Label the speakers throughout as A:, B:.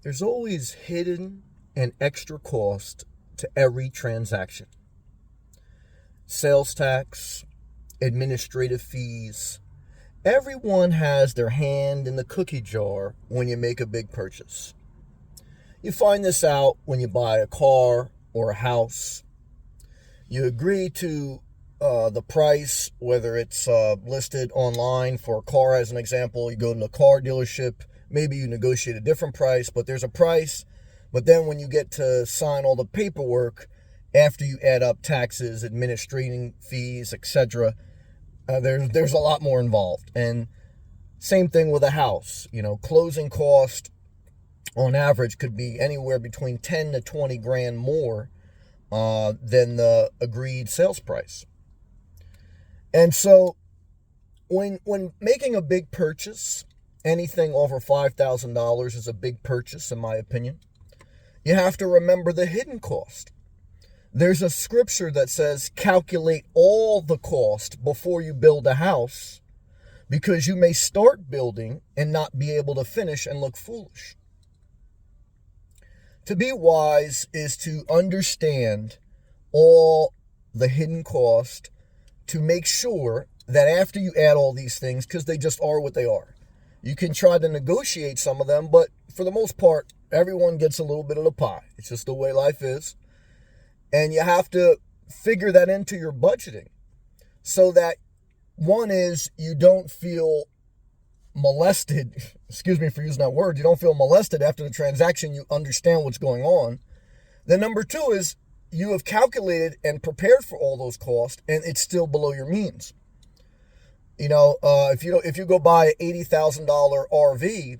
A: There's always hidden and extra cost to every transaction. Sales tax, administrative fees. Everyone has their hand in the cookie jar when you make a big purchase. You find this out when you buy a car or a house. You agree to the price, whether it's listed online for a car, as an example. You go to the car dealership, maybe you negotiate a different price, but there's a price. But then when you get to sign all the paperwork, after you add up taxes, administrating fees, etc., there's a lot more involved. And same thing with a house. Closing cost on average could be anywhere between 10 to 20 grand more than the agreed sales price. And so when making a big purchase, anything over $5,000 is a big purchase, in my opinion. You have to remember the hidden cost. There's a scripture that says, calculate all the cost before you build a house, because you may start building and not be able to finish and look foolish. To be wise is to understand all the hidden cost, to make sure that after you add all these things, because they just are what they are, you can try to negotiate some of them, but for the most part, everyone gets a little bit of the pie. It's just the way life is. And you have to figure that into your budgeting so that, one is, you don't feel molested. Excuse me for using that word. You don't feel molested after the transaction. You understand what's going on. Then number two is, you have calculated and prepared for all those costs, and it's still below your means. If you go buy an $80,000 RV,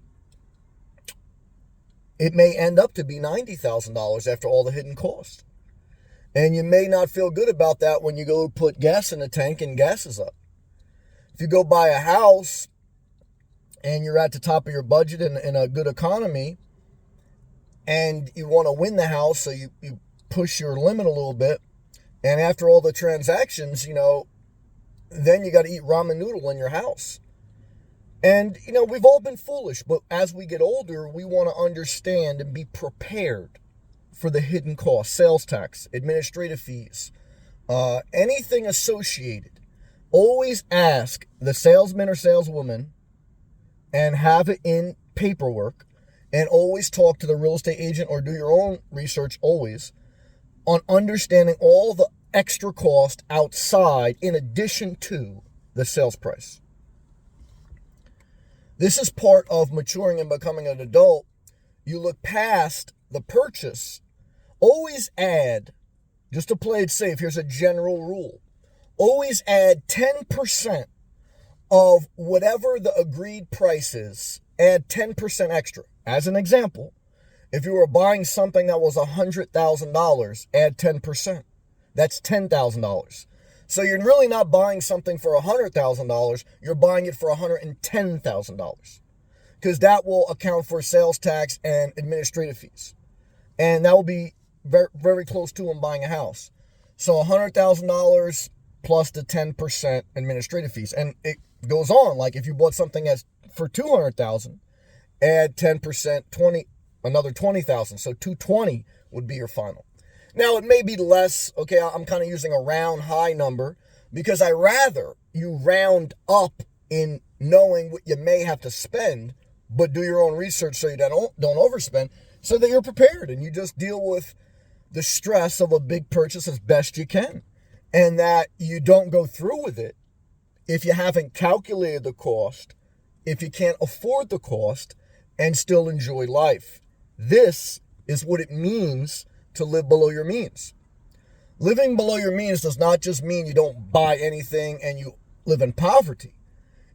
A: it may end up to be $90,000 after all the hidden costs. And you may not feel good about that when you go put gas in the tank and gas is up. If you go buy a house and you're at the top of your budget in a good economy, and you want to win the house, so you push your limit a little bit, and after all the transactions, then you got to eat ramen noodle in your house. And, we've all been foolish, but as we get older, we want to understand and be prepared for the hidden costs, sales tax, administrative fees, anything associated. Always ask the salesman or saleswoman and have it in paperwork, and always talk to the real estate agent or do your own research always on understanding all the extra cost outside in addition to the sales price. This is part of maturing and becoming an adult. You look past the purchase. Always add, just to play it safe, here's a general rule. Always add 10% of whatever the agreed price is. Add 10% extra. As an example, if you were buying something that was $100,000, add 10%. That's $10,000. So you're really not buying something for $100,000. You're buying it for $110,000, because that will account for sales tax and administrative fees. And that will be very, very close to when buying a house. So $100,000 plus the 10% administrative fees. And it goes on. Like if you bought something for $200,000, add 10%, another $20,000. So $220,000 would be your final. Now, it may be less. Okay, I'm kind of using a round high number because I rather you round up in knowing what you may have to spend, but do your own research so you don't overspend, so that you're prepared and you just deal with the stress of a big purchase as best you can, and that you don't go through with it if you haven't calculated the cost, if you can't afford the cost, and still enjoy life. This is what it means to live below your means. Living below your means does not just mean you don't buy anything and you live in poverty.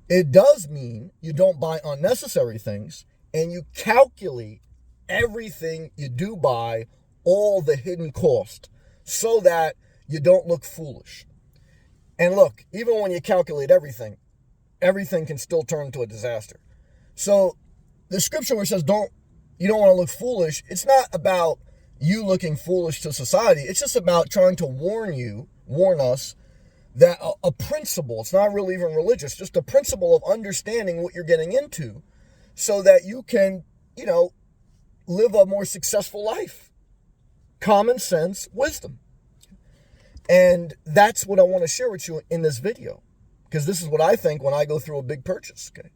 A: It does mean you don't buy unnecessary things and you calculate everything you do buy, all the hidden cost, so that you don't look foolish. And look, even when you calculate everything can still turn into a disaster. So the scripture where it says you don't want to look foolish, it's not about you looking foolish to society. It's just about trying to warn us that a principle, it's not really even religious, just a principle of understanding what you're getting into, so that you can, live a more successful life. Common sense, wisdom. And that's what I want to share with you in this video, because this is what I think when I go through a big purchase. Okay.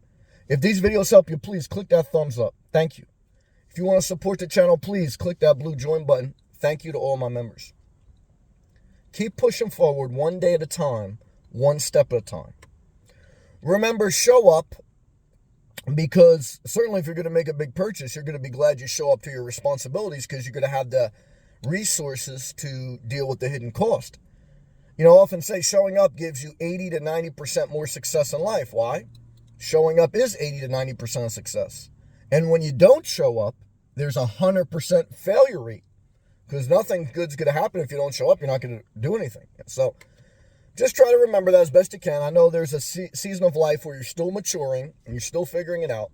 A: If these videos help you, please click that thumbs up. Thank you. If you want to support the channel, please click that blue join button. Thank you to all my members. Keep pushing forward one day at a time, one step at a time. Remember, show up, because certainly if you're going to make a big purchase, you're going to be glad you show up to your responsibilities, because you're going to have the resources to deal with the hidden cost. You know, I often say showing up gives you 80 to 90% more success in life. Why? Showing up is 80 to 90% of success. And when you don't show up, there's a 100% failure rate, because nothing good's going to happen if you don't show up. You're not going to do anything. So just try to remember that as best you can. I know there's a season of life where you're still maturing and you're still figuring it out.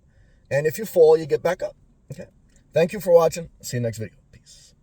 A: And if you fall, you get back up. Okay. Thank you for watching. See you next video. Peace.